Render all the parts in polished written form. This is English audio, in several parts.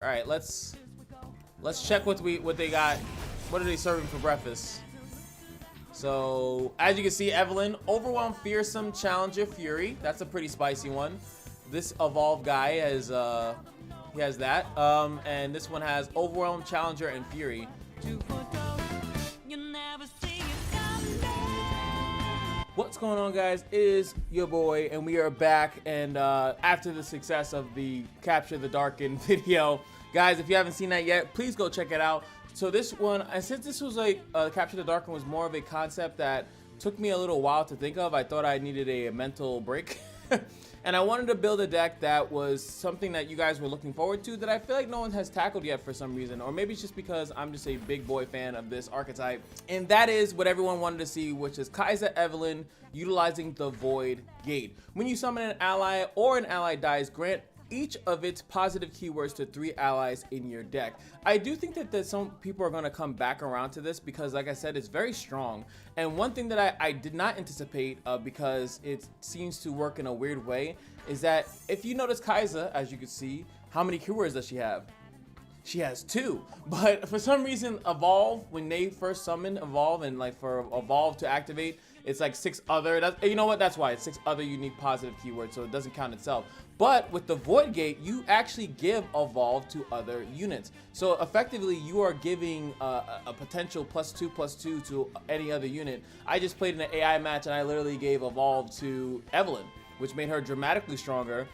All right, let's check what they got. What are they serving for breakfast? So as you can see, Evelyn, Overwhelm, Fearsome, Challenger, Fury. That's a pretty spicy one. This evolved guy has he has that. And this one has Overwhelm, Challenger, and Fury. What's going on, guys? It is your boy, and we are back. And after the success of the Capture the Darken video, guys, if you haven't seen that yet, please go check it out. So this one, and since this was like Capture the Darken was more of a concept that took me a little while to think of, I thought I needed a mental break. And I wanted to build a deck that was something that you guys were looking forward to that I feel like no one has tackled yet for some reason, or maybe it's just because I'm just a big boy fan of this archetype. And that is what everyone wanted to see, which is Kayle Evelyn utilizing the Void Gate. When you summon an ally or an ally dies, grant each of its positive keywords to 3 allies in your deck. I do think that some people are going to come back around to this because, like I said, it's very strong. And one thing that I did not anticipate because it seems to work in a weird way is that if you notice Kayle, as you can see, how many keywords does she have? She has 2, but for some reason Evolve, when they first summon Evolve, and like for Evolve to activate, it's like 6 other, you know what, that's why it's 6 other unique positive keywords, so it doesn't count itself. But with the Void Gate, you actually give Evolve to other units, so effectively you are giving a potential +2/+2 to any other unit. I just played in an AI match and I literally gave Evolve to Evelyn, which made her dramatically stronger.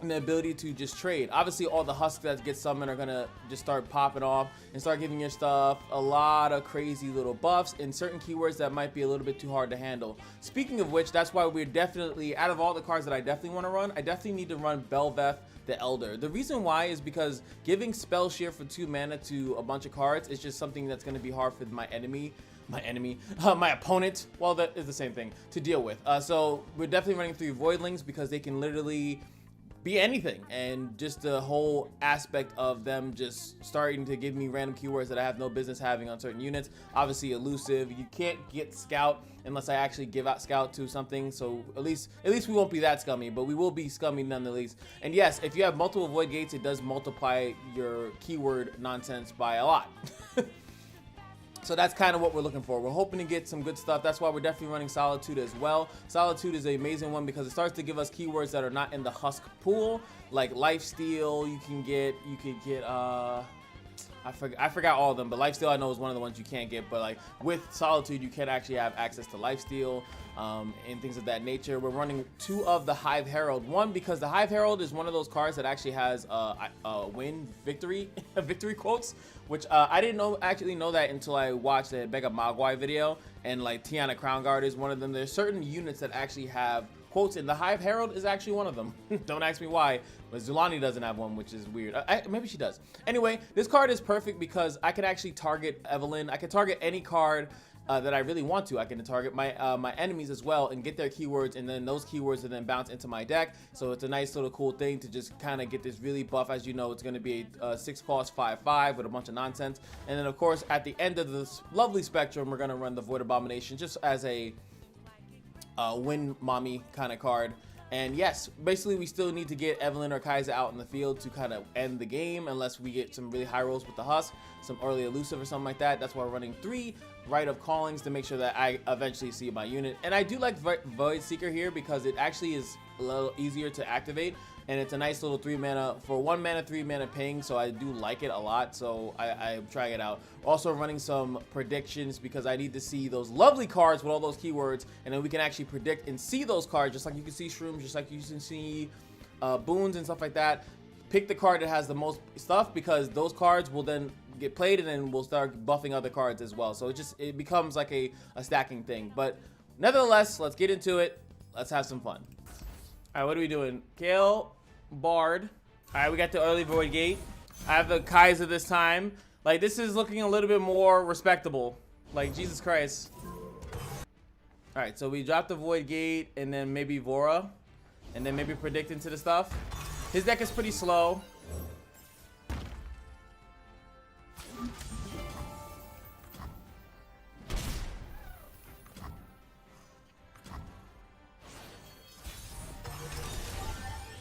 And the ability to just trade. Obviously, all the husks that get summoned are gonna just start popping off and start giving your stuff a lot of crazy little buffs and certain keywords that might be a little bit too hard to handle. Speaking of which, that's why we're definitely, out of all the cards that I definitely want to run, I definitely need to run Belveth the Elder. The reason why is because giving Spell Shear for 2 mana to a bunch of cards is just something that's going to be hard for my opponent, well, that is the same thing, to deal with. So we're definitely running 3 Voidlings because they can literally be anything, and just the whole aspect of them just starting to give me random keywords that I have no business having on certain units. Obviously elusive, you can't get Scout unless I actually give out Scout to something, so at least we won't be that scummy, but we will be scummy nonetheless. And yes, if you have multiple Void Gates, it does multiply your keyword nonsense by a lot. So that's kind of what we're looking for. We're hoping to get some good stuff. That's why we're definitely running Solitude as well. Solitude is an amazing one because it starts to give us keywords that are not in the Husk pool, like Lifesteal. You can get I forgot all of them, but Lifesteal I know is one of the ones you can't get. But like with Solitude, you can actually have access to Lifesteal and things of that nature. We're running 2 of the Hive Herald. One, because the Hive Herald is one of those cards that actually has win victory quotes, which I didn't actually know that until I watched the Mega Mogwai video, and like Tiana Crown Guard is one of them. There's certain units that actually have quotes, and the Hive Herald is actually one of them. Don't ask me why, but Zulani doesn't have one, which is weird. Maybe she does. Anyway, this card is perfect because I can actually target Evelyn. I can target any card that I really want to. I can target my enemies as well and get their keywords, and then those keywords are then bounce into my deck. So it's a nice little cool thing to just kind of get this really buff. As you know, it's going to be a 6 cost 5/5 with a bunch of nonsense. And then of course at the end of this lovely spectrum, we're going to run the Void Abomination just as a win mommy kind of card. And yes, basically we still need to get Evelyn or Kayle out in the field to kind of end the game, unless we get some really high rolls with the Husk, some early elusive or something like that. That's why we're running 3 Rite of Callings to make sure that I eventually see my unit. And I do like Void Seeker here because it actually is a little easier to activate, and it's a nice little 3 mana for 1 mana 3 mana ping, so I do like it a lot. So I'm trying it out. Also running some predictions because I need to see those lovely cards with all those keywords, and then we can actually predict and see those cards, just like you can see shrooms, just like you can see boons and stuff like that. Pick the card that has the most stuff, because those cards will then get played, and then we'll start buffing other cards as well. So it becomes like a stacking thing. But nevertheless, let's get into it. Let's have some fun. All right, what are we doing? Kayle, Bard. All right, we got the early Void Gate. I have the Kayle this time. Like, this is looking a little bit more respectable. Like, Jesus Christ. All right, so we dropped the Void Gate, and then maybe Vora, and then maybe predict into the stuff. His deck is pretty slow.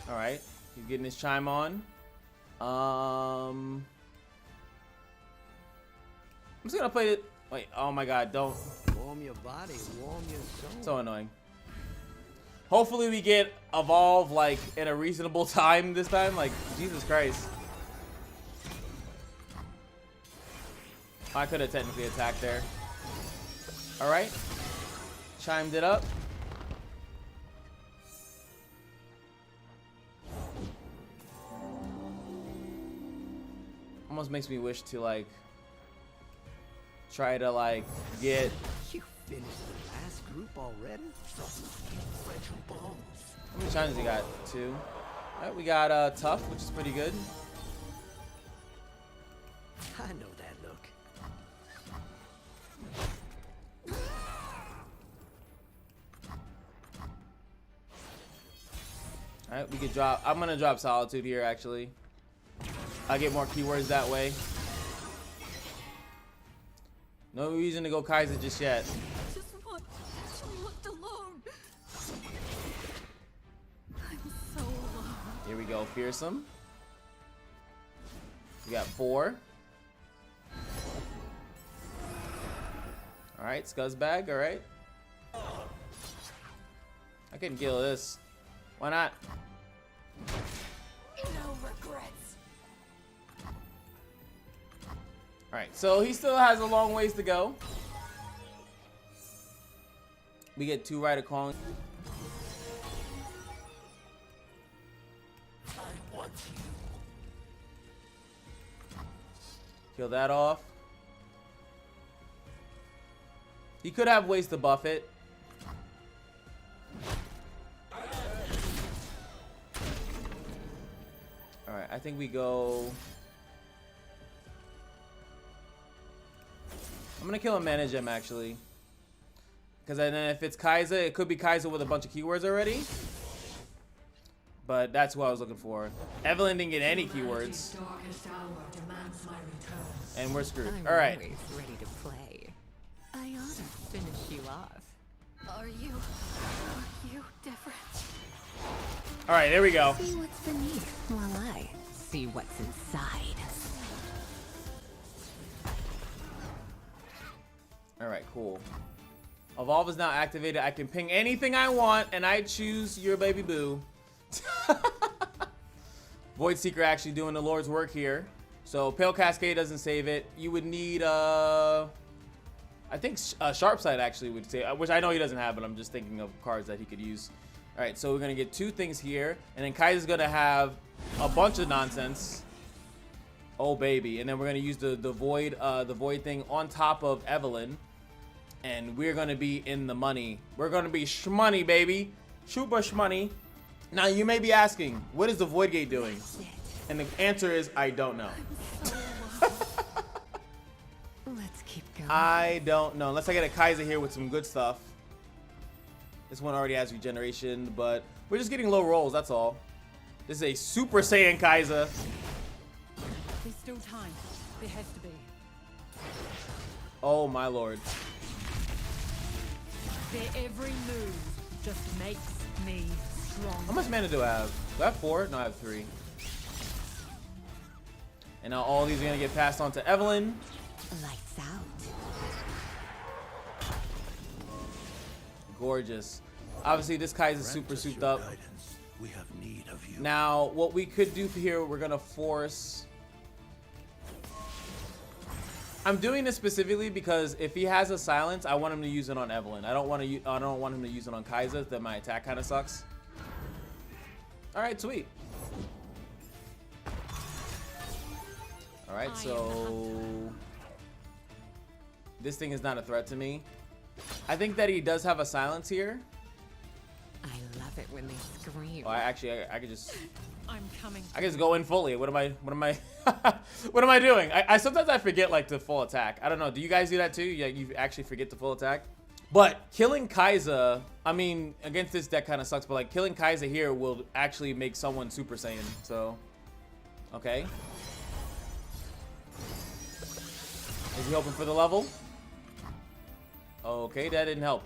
All right, he's getting his chime on. I'm just gonna play it. Wait, oh my god, don't. Warm your body, warm your soul. So annoying. Hopefully we get evolve like in a reasonable time this time. Like, Jesus Christ. I could have technically attacked there. Alright. Chimed it up. Almost makes me wish to like try to like get. You finished the last group already? How many chimes he got? 2. Alright, we got tough, which is pretty good. I know that look. Alright, we could drop. I'm gonna drop Solitude here actually. I'll get more keywords that way. No reason to go Kaiser just yet. Just want to be left alone. I'm so alone. Here we go, Fearsome. We got 4. Alright, Scuzzbag, alright. I can kill this. Why not? No regrets. Alright, so he still has a long ways to go. We get 2 Rider Calling. I want you. Kill that off. He could have ways to buff it. Alright, I think we go. I'm gonna kill a Mana Gem actually. Because then if it's Kaiser, it could be Kaiser with a bunch of keywords already. But that's what I was looking for. Evelyn didn't get any keywords. And we're screwed. I'm Alright. always ready to play. I ought to finish you off. Are you different? Alright, there we go. See what's beneath while I see what's inside. Alright, cool. Evolve is now activated. I can ping anything I want, and I choose your baby boo. Void Seeker actually doing the Lord's work here. So Pale Cascade doesn't save it. You would need, I think Sharp Sight actually would save, which I know he doesn't have, but I'm just thinking of cards that he could use. Alright, so we're going to get 2 things here, and then Kaiser's going to have a bunch of nonsense. Oh, baby. And then we're going to use the Void thing on top of Evelyn. And we're going to be in the money. We're going to be shmoney, baby. Super shmoney. Now, you may be asking, what is the Void Gate doing? And the answer is, I don't know. Let's keep going. I don't know. Unless I get a Kaiser here with some good stuff. This one already has regeneration, but we're just getting low rolls, that's all. This is a Super Saiyan Kaiser. There's still time. There has to be. Oh, my lord. Their every move just makes me strong. How much mana do I have? Do I have 4? No, I have 3. And now all these are going to get passed on to Evelyn. Lights out. Gorgeous. Obviously, this Kaiser's super souped up. We have need of you. Now, what we could do here, we're going to force... I'm doing this specifically because if he has a silence, I want him to use it on Evelyn. I don't want him to use it on Kaiser. Then my attack kind of sucks. All right, sweet. All right, so this thing is not a threat to me. I think that he does have a silence here. I love it when they scream. Oh, I could just. I'm coming. I can just go in fully. What am I what am I doing? I sometimes I forget like the full attack. I don't know. Do you guys do that too? Yeah, you actually forget the full attack. But killing Kaiser, I mean, against this deck kind of sucks, but like killing Kaiser here will actually make someone Super Saiyan. So, okay. Is he hoping for the level? Okay, that didn't help.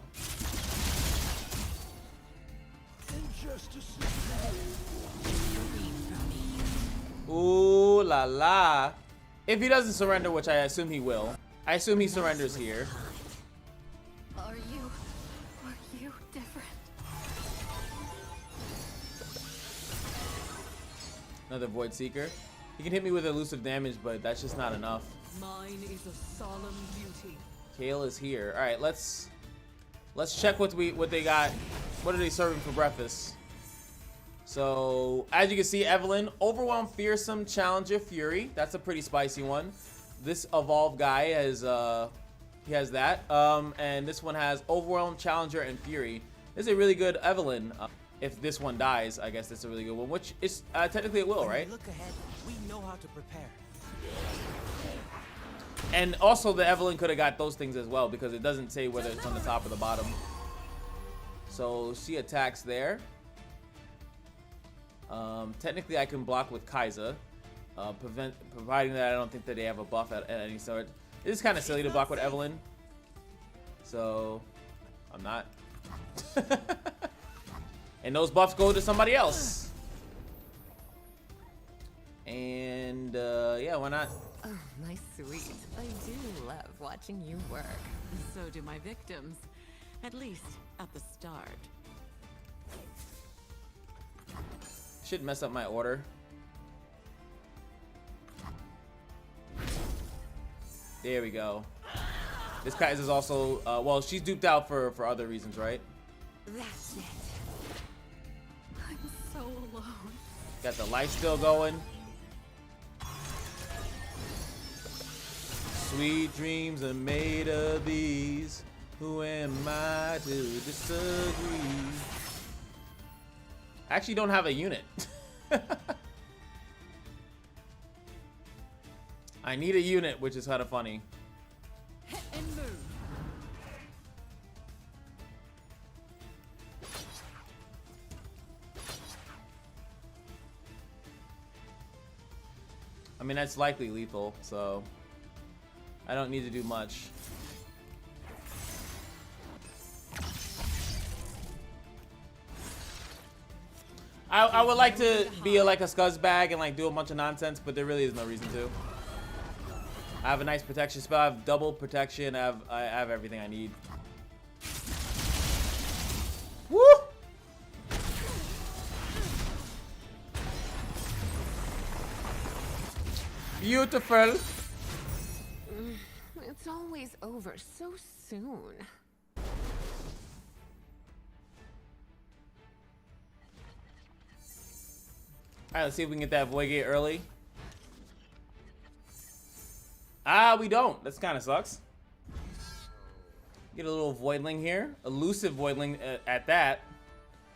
Ooh la la. If he doesn't surrender, which I assume he will. I assume he surrenders here. Are you different? Another Void Seeker. He can hit me with elusive damage, but that's just not enough. Mine is a solemn duty. Kayle is here. All right, let's check what they got. What are they serving for breakfast? So as you can see, Evelyn, Overwhelm, Fearsome, Challenger, Fury. That's a pretty spicy one. This evolved guy has he has that. And this one has Overwhelm, Challenger, and Fury. This is a really good Evelyn. If this one dies, I guess that's a really good one. Which is technically it will, When we right? look ahead, we know how to prepare. And also the Evelyn could have got those things as well because it doesn't say whether it's on the top or the bottom. So she attacks there. Technically I can block with Kai'Sa, providing that I don't think that they have a buff at any sort. It is kind of silly to block with Evelyn. So I'm not. And those buffs go to somebody else. And yeah, why not? Oh, my sweet. I do love watching you work. So do my victims. At least at the start. Should mess up my order. There we go. This Kai'Sa is also, well, she's duped out for other reasons, right? That's it. I'm so alone. Got the life still going. Sweet dreams are made of these. Who am I to disagree? I actually don't have a unit. I need a unit, which is kind of funny. Hit and move. I mean, that's likely lethal, so I don't need to do much. I would like to be like a scuzzbag and like do a bunch of nonsense, but there really is no reason to. I have a nice protection spell. I have double protection. I have everything I need. Woo! Beautiful. It's always over so soon. All right, let's see if we can get that Void Gate early. Ah, we don't. That's kind of sucks. Get a little Voidling here. Elusive Voidling at that.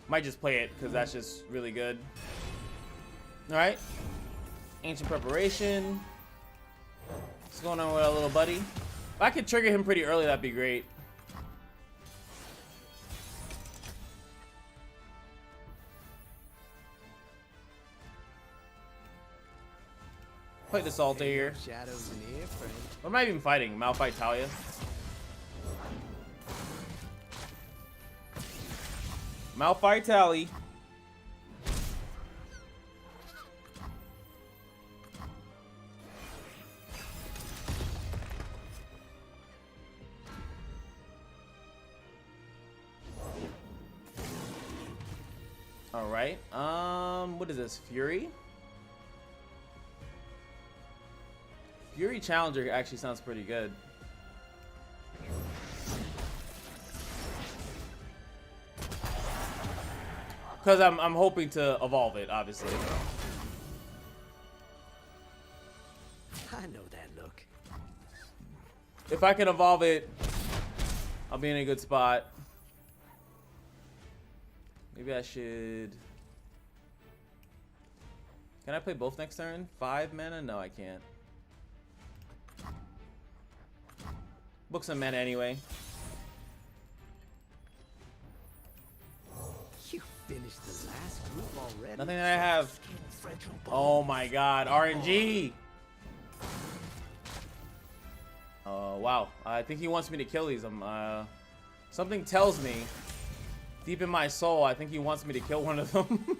Might just play it because that's just really good. All right. Ancient Preparation. What's going on with our little buddy? If I could trigger him pretty early, that'd be great. Fight this altar here. Shadows in here, friend. What am I even fighting? Malphite Taliyah? Malphite Tally. All right. What is this? Fury? Fury Challenger actually sounds pretty good. Because I'm hoping to evolve it, obviously. I know that look. If I can evolve it, I'll be in a good spot. Maybe I should... Can I play both next turn? 5 mana? No, I can't. Book some mana anyway. You finished the last group already. Nothing that I have. Oh my god, RNG! Oh wow, I think he wants me to kill these. Something tells me, deep in my soul, I think he wants me to kill one of them.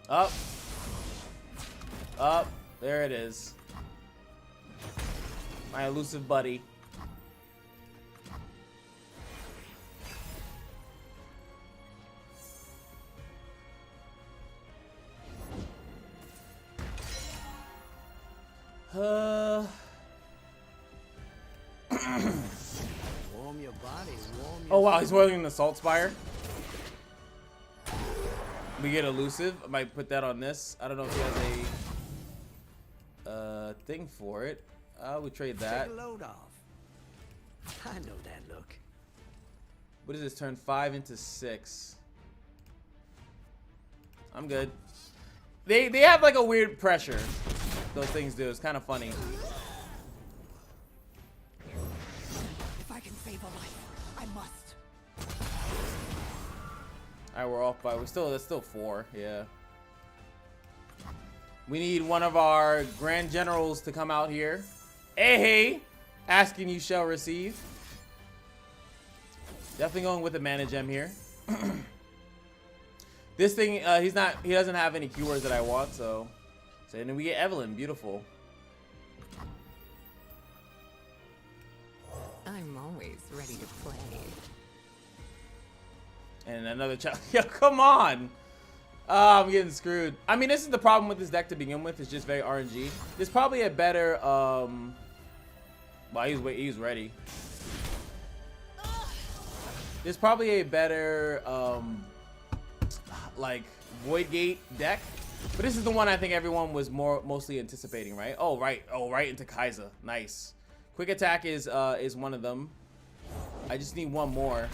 Up. Up. There it is. My elusive buddy. Warm your body, warm your Oh wow, he's wearing an assault spire. We get elusive. I might put that on this. I don't know if he has a thing for it. I would trade that. Take a load off. I know that look. What is this? Turn 5 into 6. I'm good. They have like a weird pressure. Those things do. It's kind of funny. If I can save a life, I must. Alright, we're off by. That's still 4. Yeah. We need one of our Grand Generals to come out here. Hey, asking you shall receive. Definitely going with the mana gem here. This thing, he doesn't have any keywords that I want, so and then we get Evelyn, beautiful. I'm always ready to play. And another child. Yo, come on. Oh, I'm getting screwed. I mean, this is the problem with this deck to begin with. It's just very RNG. There's probably a better, well, he's ready. There's probably a better, like, Void Gate deck. But this is the one I think everyone was mostly anticipating, right? Oh, right. Oh, right into Kaiser. Nice. Quick attack is one of them. I just need one more.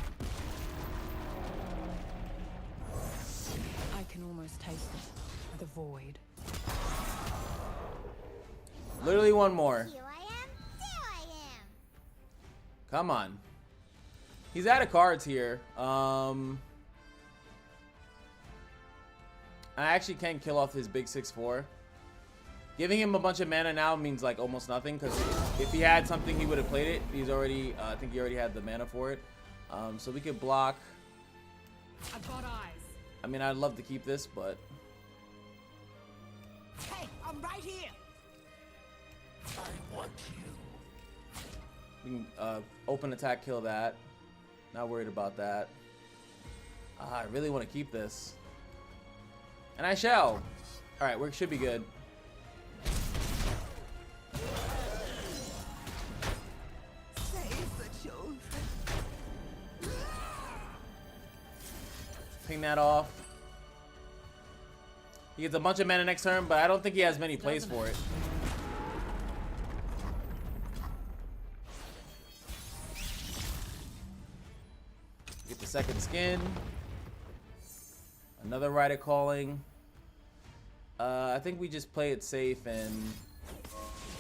I can almost taste it. The void. Literally one more. Here I am, there I am. Come on. He's out of cards here. I actually can kill off his big 6/4. Giving him a bunch of mana now means like almost nothing, because if he had something he would have played it. He's already, I think he already had the mana for it. So we could block. I've got eyes. I mean, I'd love to keep this, but Hey, I'm right here. we can open attack, kill that. Not worried about that. I really want to keep this. And I shall. Alright, we should be good. Ping that off. He gets a bunch of mana next turn, but I don't think he has many plays for it. Get the second skin. Another Rider Calling. I think we just play it safe and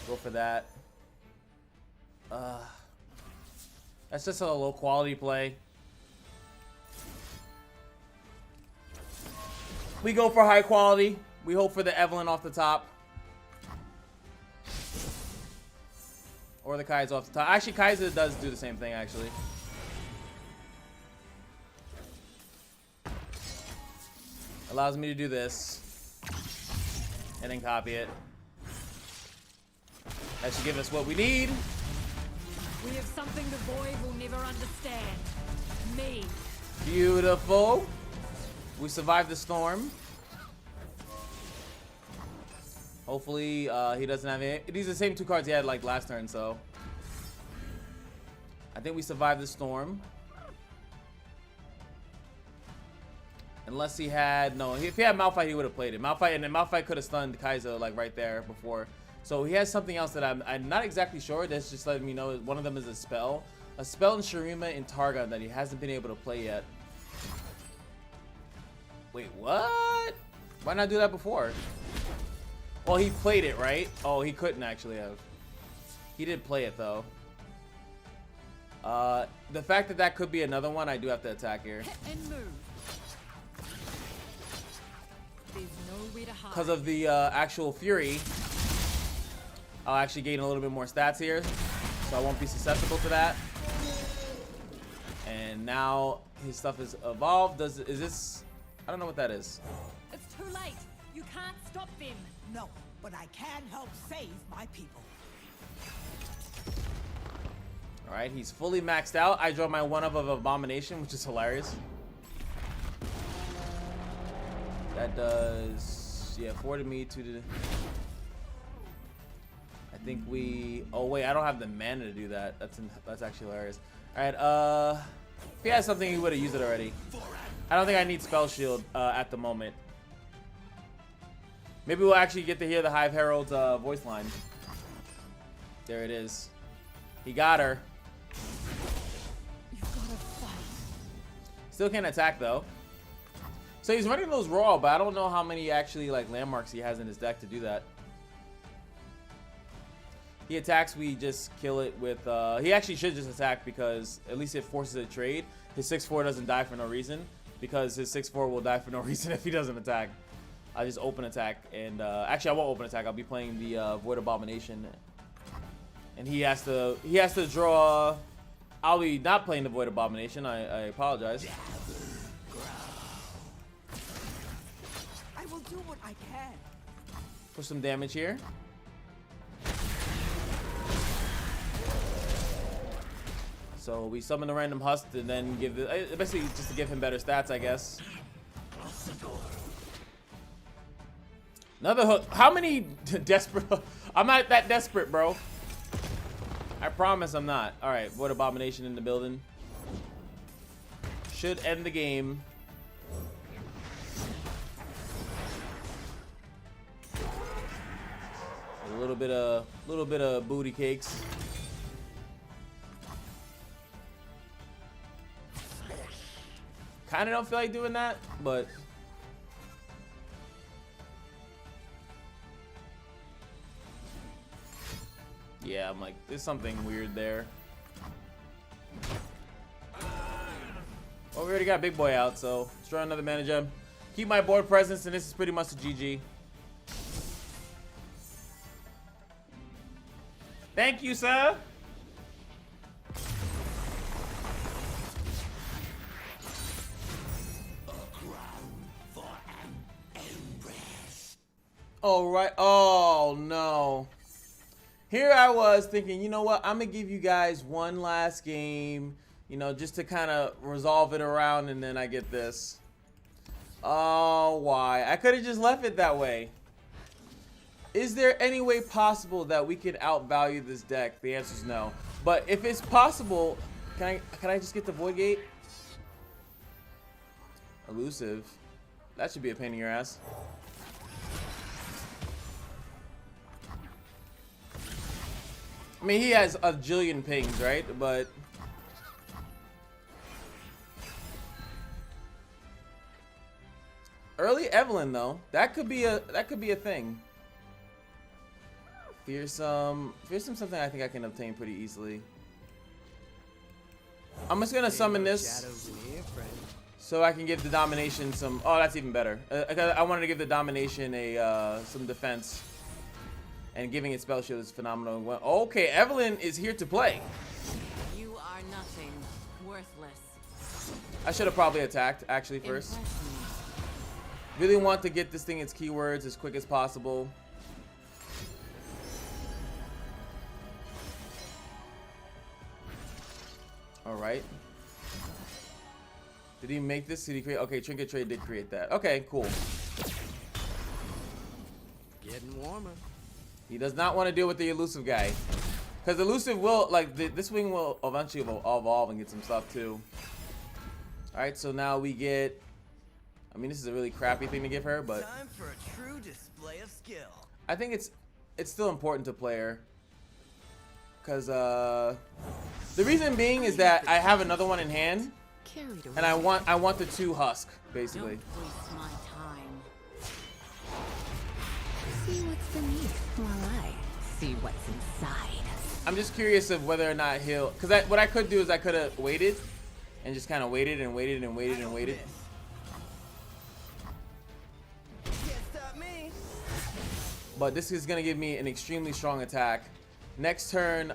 go for that. That's just a low quality play. We go for high quality. We hope for the Evelyn off the top. Or the Kaiser off the top. Actually, Kaiser does do the same thing, actually. Allows me to do this. And then copy it. That should give us what we need. We have something the void will never understand. Me. Beautiful. We survived the storm. Hopefully, he doesn't have any. These are the same 2 cards he had like last turn, so I think we survived the storm. Unless he had if he had Malphite, he would have played it. Malphite, and then Malphite could have stunned Kaiser like right there before. So he has something else that I'm not exactly sure. That's just letting me know one of them is a spell in Shurima in Targon that he hasn't been able to play yet. Wait, what? Why not do that before? Well, he played it, right? Oh, he couldn't actually have. He did play it though. The fact that that could be another one, I do have to attack here. And move. There's nowhere to hide. Because of the actual Fury, I'll actually gain a little bit more stats here, so I won't be susceptible to that. And now his stuff is evolved. Is this? I don't know what that is. It's too late. You can't stop them. No, but I can help save my people. All right, he's fully maxed out. I draw my one of Abomination, which is hilarious. That does, yeah, 4 to me, 2 to... I think we... Oh, wait, I don't have the mana to do that. That's actually hilarious. All right, if he has something, he would have used it already. I don't think I need Spell Shield at the moment. Maybe we'll actually get to hear the Hive Herald's voice line. There it is. He got her. You've got to fight. Still can't attack, though. So he's running those raw, but I don't know how many actually like landmarks he has in his deck to do that. He attacks, we just kill it with he actually should just attack because at least it forces a trade. His 6/4 doesn't die for no reason because his 6/4 will die for no reason if he doesn't attack. I just open attack and actually I won't open attack. I'll be playing the Void Abomination, and he has to draw. I'll be not playing the Void Abomination. I apologize. I will do what I can. Push some damage here. So we summon the random husk and then give it basically just to give him better stats, I guess. Another hook. How many desperate? I'm not that desperate, bro. I promise I'm not. All right, Void Abomination in the building. Should end the game. A little bit of booty cakes. Kind of don't feel like doing that, but yeah, I'm like, there's something weird there. Well, we already got Big Boy out, so let's draw another mana gem. Keep my board presence, and this is pretty much a GG. Thank you, sir. All right. Oh no. Here I was thinking, you know what? I'm gonna give you guys one last game, you know, just to kind of resolve it around, and then I get this. Oh, why? I could have just left it that way. Is there any way possible that we can outvalue this deck? The answer is no. But if it's possible, can I just get the Void Gate? Elusive. That should be a pain in your ass. I mean, he has a jillion pings, right? But early Evelyn though, that could be a thing. Fearsome something I think I can obtain pretty easily. I'm just gonna summon this so I can give the Domination some. Oh, that's even better. I wanted to give the Domination some defense. And giving it Spell Shield is phenomenal. Okay, Evelyn is here to play. You are nothing. Worthless. I should have probably attacked, actually, first. Really want to get this thing its keywords as quick as possible. Alright. Did he make this? Did he create? Okay, Trinket Trade did create that. Okay, cool. Getting warmer. He does not want to deal with the elusive guy. Because elusive will, like, this wing will eventually evolve and get some stuff too. Alright, so now we get, I mean, this is a really crappy thing to give her, but Time for a true display of skill. I think it's still important to play her. Because, the reason being is that I have another one in hand. Carried away. And I want the 2 husk, basically. Don't waste my time. See what's beneath while I see what's inside. I'm just curious of whether or not he'll, because what I could do is I could have waited and just kind of waited and waited and waited and waited. Can't stop me. But this is gonna give me an extremely strong attack. Next turn,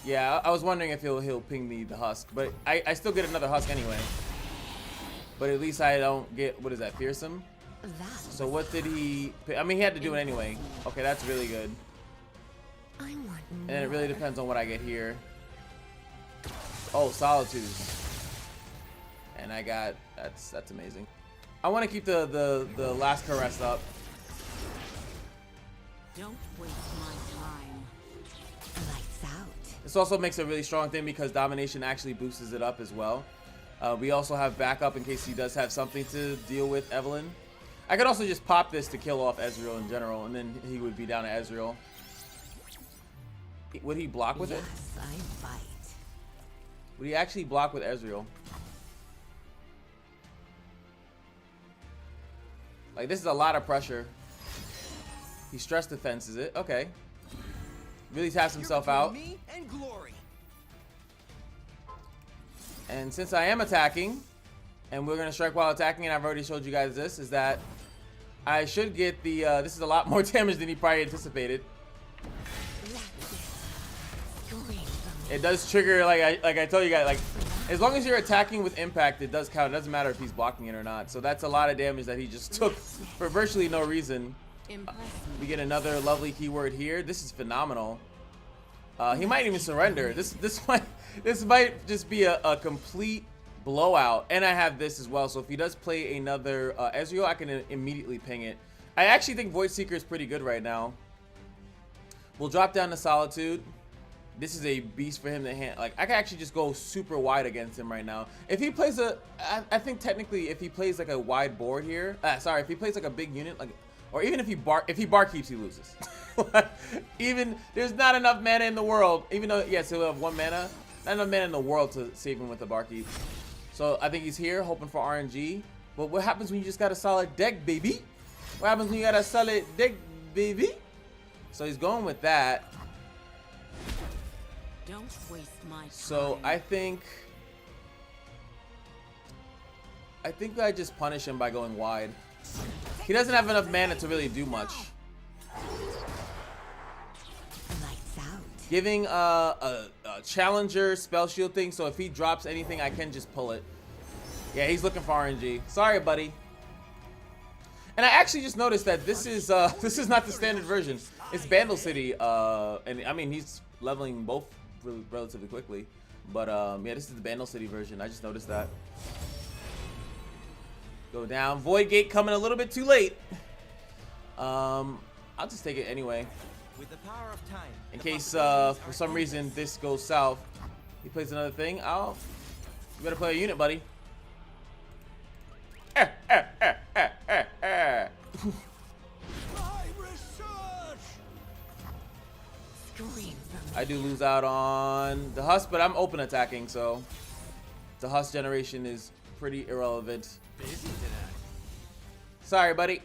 yeah, I was wondering if he'll ping me the husk, but I still get another husk anyway. But at least I don't get, what is that, fearsome? So what did he pick? I mean, he had to do it anyway. Okay, that's really good. I want more. And it really depends on what I get here. Oh, Solitude. And I got, that's amazing. I want to keep the last caress up. Don't waste my time. Lights out. This also makes a really strong thing because domination actually boosts it up as well. We also have backup in case he does have something to deal with Evelyn. I could also just pop this to kill off Ezreal in general, and then he would be down to Ezreal. Would he block with it? Yes, I bite. Would he actually block with Ezreal? Like, this is a lot of pressure. He stress defenses it. Okay. Really taps himself out. Me and glory. And since I am attacking, and we're going to strike while attacking, and I've already showed you guys this, is that I should get the, this is a lot more damage than he probably anticipated. It does trigger, like I told you guys, like, as long as you're attacking with impact, it does count. It doesn't matter if he's blocking it or not. So that's a lot of damage that he just took for virtually no reason. We get another lovely keyword here. This is phenomenal. He might even surrender. This might just be a complete blowout. And I have this as well. So if he does play another Ezreal, I can immediately ping it. I actually think Void Seeker is pretty good right now. We'll drop down to Solitude. This is a beast for him to hand. Like, I can actually just go super wide against him right now. If he plays I think technically if he plays like a wide board here, sorry, if he plays like a big unit, like, or even if he bar keeps, he loses. Even there's not enough mana in the world. Even though yes, he'll have 1 mana, not enough mana in the world to save him with the barkeep. So I think he's here hoping for RNG. But what happens when you just got a solid deck, baby? What happens when you got a solid deck, baby? So he's going with that. Don't waste my time. So I think I just punish him by going wide. He doesn't have enough mana to really do much. Lights out. Giving a challenger spell shield thing, so if he drops anything, I can just pull it. Yeah, he's looking for RNG. Sorry, buddy. And I actually just noticed that this is not the standard version. It's Bandle City, and I mean he's leveling both relatively quickly, but yeah, this is the Bandle City version. I just noticed that. Go down. Void Gate coming a little bit too late. I'll just take it anyway. With the power of time. In case for some reason this goes south, he plays another thing. You better play a unit, buddy. I do lose out on the Husk, but I'm open attacking, so the Husk generation is pretty irrelevant. Busy today. Sorry, buddy.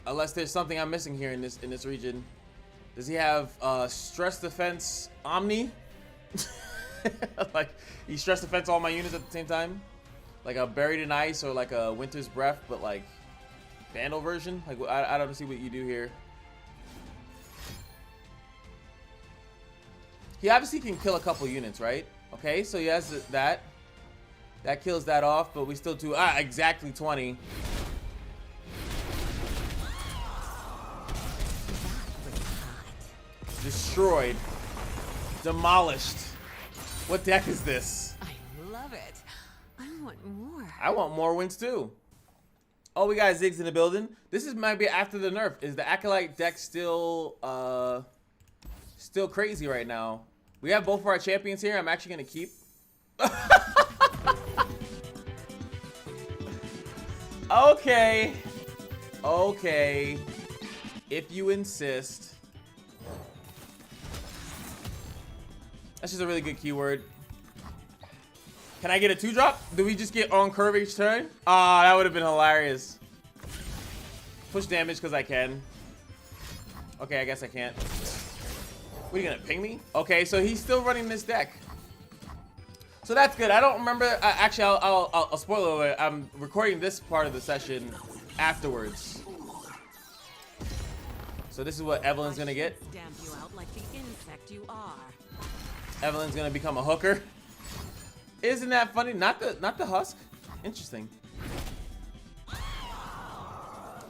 Unless there's something I'm missing here in this region. Does he have stress defense Omni? Like he stress defense all my units at the same time? Like a Buried in Ice or like a Winter's Breath, but like Vandal version? Like I don't see what you do here. He obviously can kill a couple units, right? Okay, so he has that. That kills that off, but we still do exactly 20. Destroyed. Demolished. What deck is this? I love it. I want more. I want more wins too. Oh, we got Ziggs in the building. This might be after the nerf. Is the Acolyte deck still crazy right now? We have both of our champions here. I'm actually gonna keep. Okay. Okay. If you insist. That's just a really good keyword. Can I get a 2-drop? Do we just get on curve each turn? Ah, that would have been hilarious. Push damage because I can. Okay, I guess I can't. What, are you gonna ping me? Okay, so he's still running this deck. So that's good. I don't remember. Actually, I'll spoil alert. I'm recording this part of the session afterwards. So this is what Evelyn's gonna get. Stamp you out like the insect you are. Evelyn's gonna become a hooker. Isn't that funny? Not the Husk. Interesting.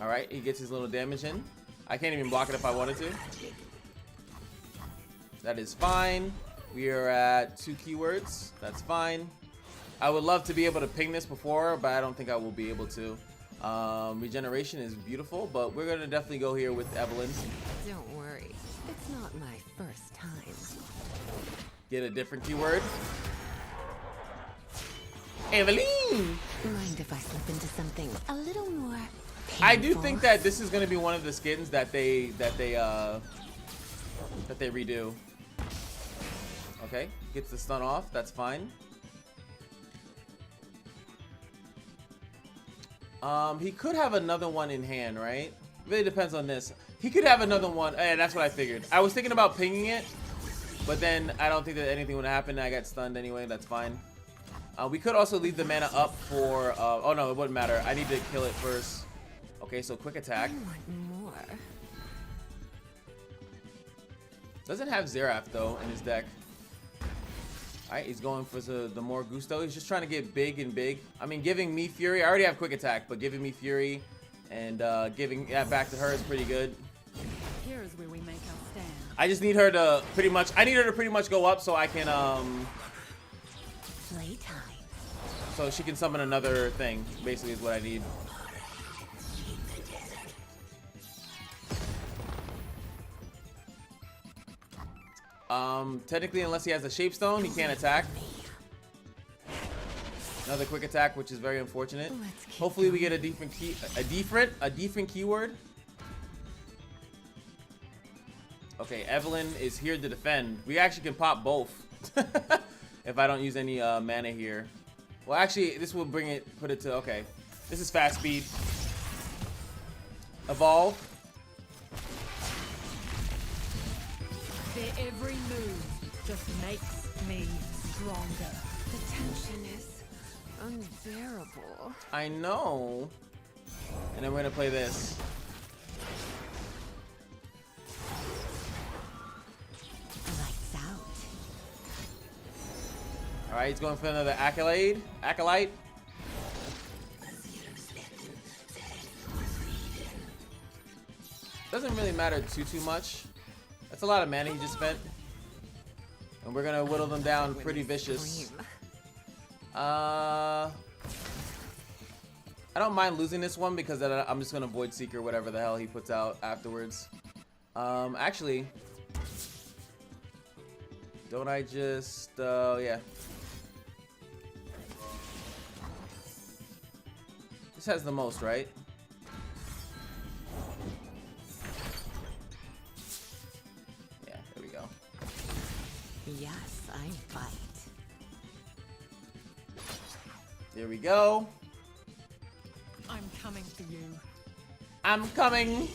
All right, he gets his little damage in. I can't even block it if I wanted to. That is fine. We are at 2 keywords. That's fine. I would love to be able to ping this before, but I don't think I will be able to. Regeneration is beautiful, but we're gonna definitely go here with Evelyn. Don't worry, it's not my first time. Get a different keyword. Evelyn! Mind if I slip into something a little more painful? I do think that this is gonna be one of the skins that they redo. Okay, gets the stun off. That's fine. He could have another one in hand, right? Really depends on this. He could have another one, and that's what I figured. I was thinking about pinging it, but then I don't think that anything would happen. I got stunned anyway. That's fine. We could also leave the mana up for. Oh no, it wouldn't matter. I need to kill it first. Okay, so quick attack. I want more. Doesn't have Xerath though in his deck. Alright, he's going for the more gusto. He's just trying to get big and big. I mean, giving me Fury. I already have quick attack, but giving me Fury and giving that back to her is pretty good. Here's where we make our stand. I just need her to pretty much. I need her to pretty much go up so I can Playtime. so she can summon another thing. Basically, is what I need. Technically, unless he has a Shape Stone, he can't attack. Another quick attack, which is very unfortunate. Hopefully, we get a different keyword. Okay, Evelyn is here to defend. We actually can pop both if I don't use any mana here. Well, actually, this will put it to okay. This is fast speed. Evolve. Their every move just makes me stronger. The tension is unbearable. I know. And then we're gonna play this. Lights out. All right, he's going for another Acolyte. Doesn't really matter too much. That's a lot of mana he just spent. And we're gonna whittle them down pretty vicious. I don't mind losing this one because I'm just gonna Void Seeker whatever the hell he puts out afterwards. Actually, don't I just yeah. This has the most, right? Yeah, there we go. Yes, I fight. There we go. I'm coming for you. I'm coming.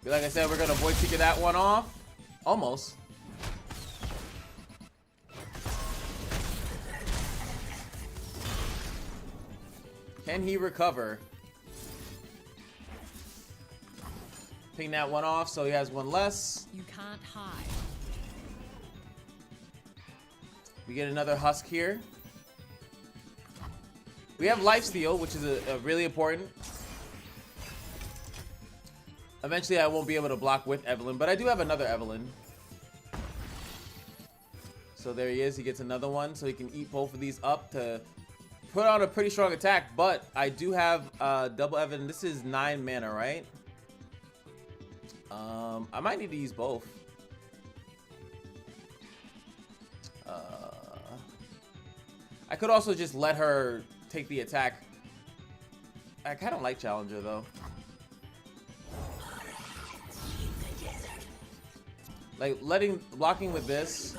Like I said, we're gonna Void Seeker that one off. Almost. Can he recover? Ping that one off so he has one less. You can't hide. We get another Husk here. We have Lifesteal, which is a really important. Eventually, I won't be able to block with Evelyn, but I do have another Evelyn. So there he is. He gets another one, so he can eat both of these up to put on a pretty strong attack. But I do have double Evelyn. This is 9 mana, right? I might need to use both. I could also just let her take the attack. I kind of like Challenger though. Like blocking with this.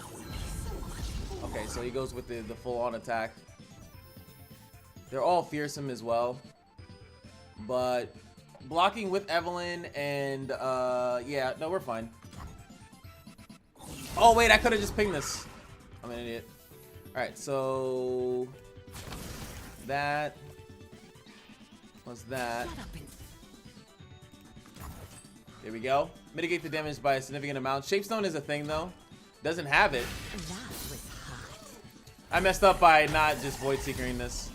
Okay, so he goes with the full-on attack. They're all fearsome as well, but blocking with Evelyn and yeah, no, we're fine. Oh wait, I could have just pinged this. I'm an idiot. All right, so that was that. There we go. Mitigate the damage by a significant amount. Shapestone is a thing though. Doesn't have it. That was hot. I messed up by not just Void Seekering this.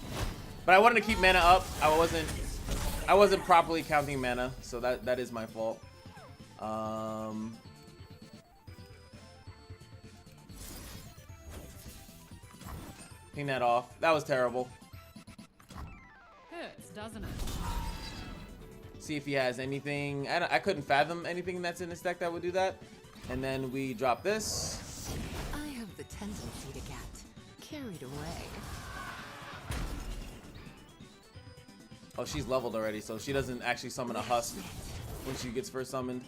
But I wanted to keep mana up. I wasn't properly counting mana, so that is my fault. Clean that off. That was terrible. Hurts, doesn't it? See if he has anything. I couldn't fathom anything that's in this deck that would do that. And then we drop this. I have the tendency to get carried away. Oh, she's leveled already, so she doesn't actually summon a husk when she gets first summoned.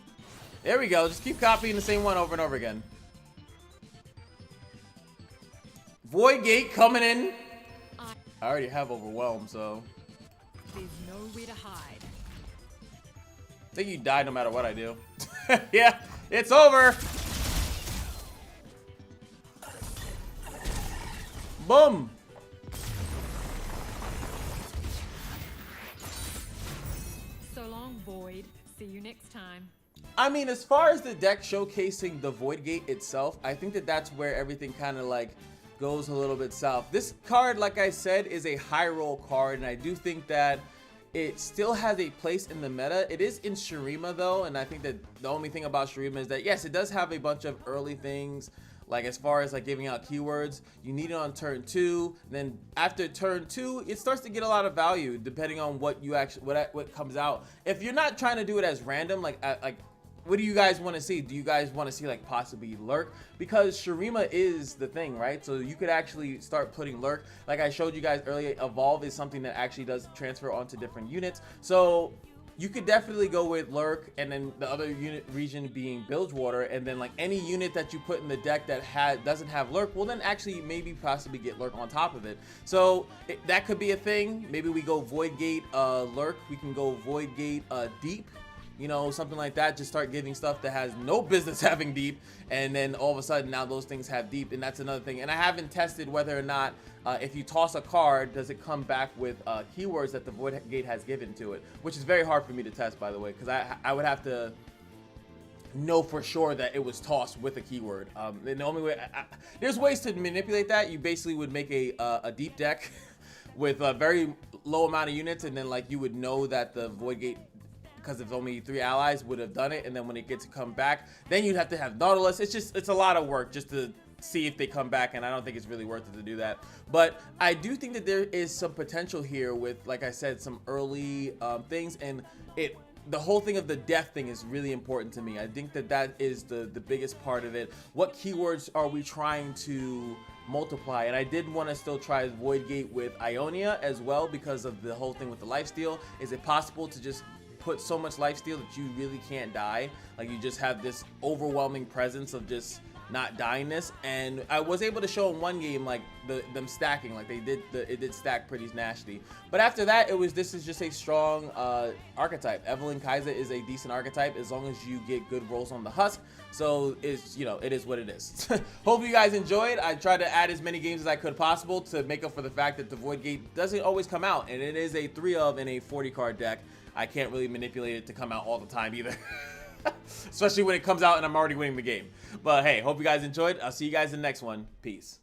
There we go. Just keep copying the same one over and over again. Void Gate coming in. I already have Overwhelm, so There's nowhere to hide. I think you die no matter what I do. Yeah, it's over. Boom. So long, Void. See you next time. I mean, as far as the deck showcasing the Void Gate itself, I think that that's where everything kind of like goes a little bit south. This card, like I said, is a high roll card, and I do think that it still has a place in the meta. It is in Shurima though, and I think that the only thing about Shurima is that yes, it does have a bunch of early things, like as far as like giving out keywords. You need it on turn 2, then after turn 2 it starts to get a lot of value depending on what you actually what comes out. If you're not trying to do it as random, like what do you guys want to see? Do you guys want to see like possibly Lurk? Because Shurima is the thing, right? So you could actually start putting Lurk. Like I showed you guys earlier, Evolve is something that actually does transfer onto different units. So you could definitely go with Lurk, and then the other unit region being Bilgewater, and then like any unit that you put in the deck that doesn't have Lurk, well then actually maybe possibly get Lurk on top of it. So that could be a thing. Maybe we go Void Gate Lurk. We can go Void Gate Deep. You know, something like that. Just start giving stuff that has no business having deep, and then all of a sudden now those things have deep, and that's another thing. And I haven't tested whether or not if you toss a card, does it come back with keywords that the Void Gate has given to it, which is very hard for me to test, by the way, because I would have to know for sure that it was tossed with a keyword. The only way there's ways to manipulate that. You basically would make a deep deck with a very low amount of units, and then like you would know that the Void Gate, because if only 3 allies would have done it, and then when it gets to come back, then you'd have to have Nautilus. It's a lot of work just to see if they come back, and I don't think it's really worth it to do that. But I do think that there is some potential here with, like I said, some early things, and the whole thing of the death thing is really important to me. I think that that is the biggest part of it. What keywords are we trying to multiply? And I did want to still try Void Gate with Ionia as well, because of the whole thing with the lifesteal. Is it possible to just put so much lifesteal that you really can't die? Like you just have this overwhelming presence of just not dyingness. And I was able to show in one game like them stacking, like it did stack pretty nasty. But after that, this is just a strong archetype. Evelyn Kaiser is a decent archetype as long as you get good rolls on the husk. So it's, you know, it is what it is. Hope you guys enjoyed. I tried to add as many games as I could possible to make up for the fact that the Void Gate doesn't always come out, and it is a 3 of in a 40 card deck. I can't really manipulate it to come out all the time either. Especially when it comes out and I'm already winning the game. But hey, hope you guys enjoyed. I'll see you guys in the next one. Peace.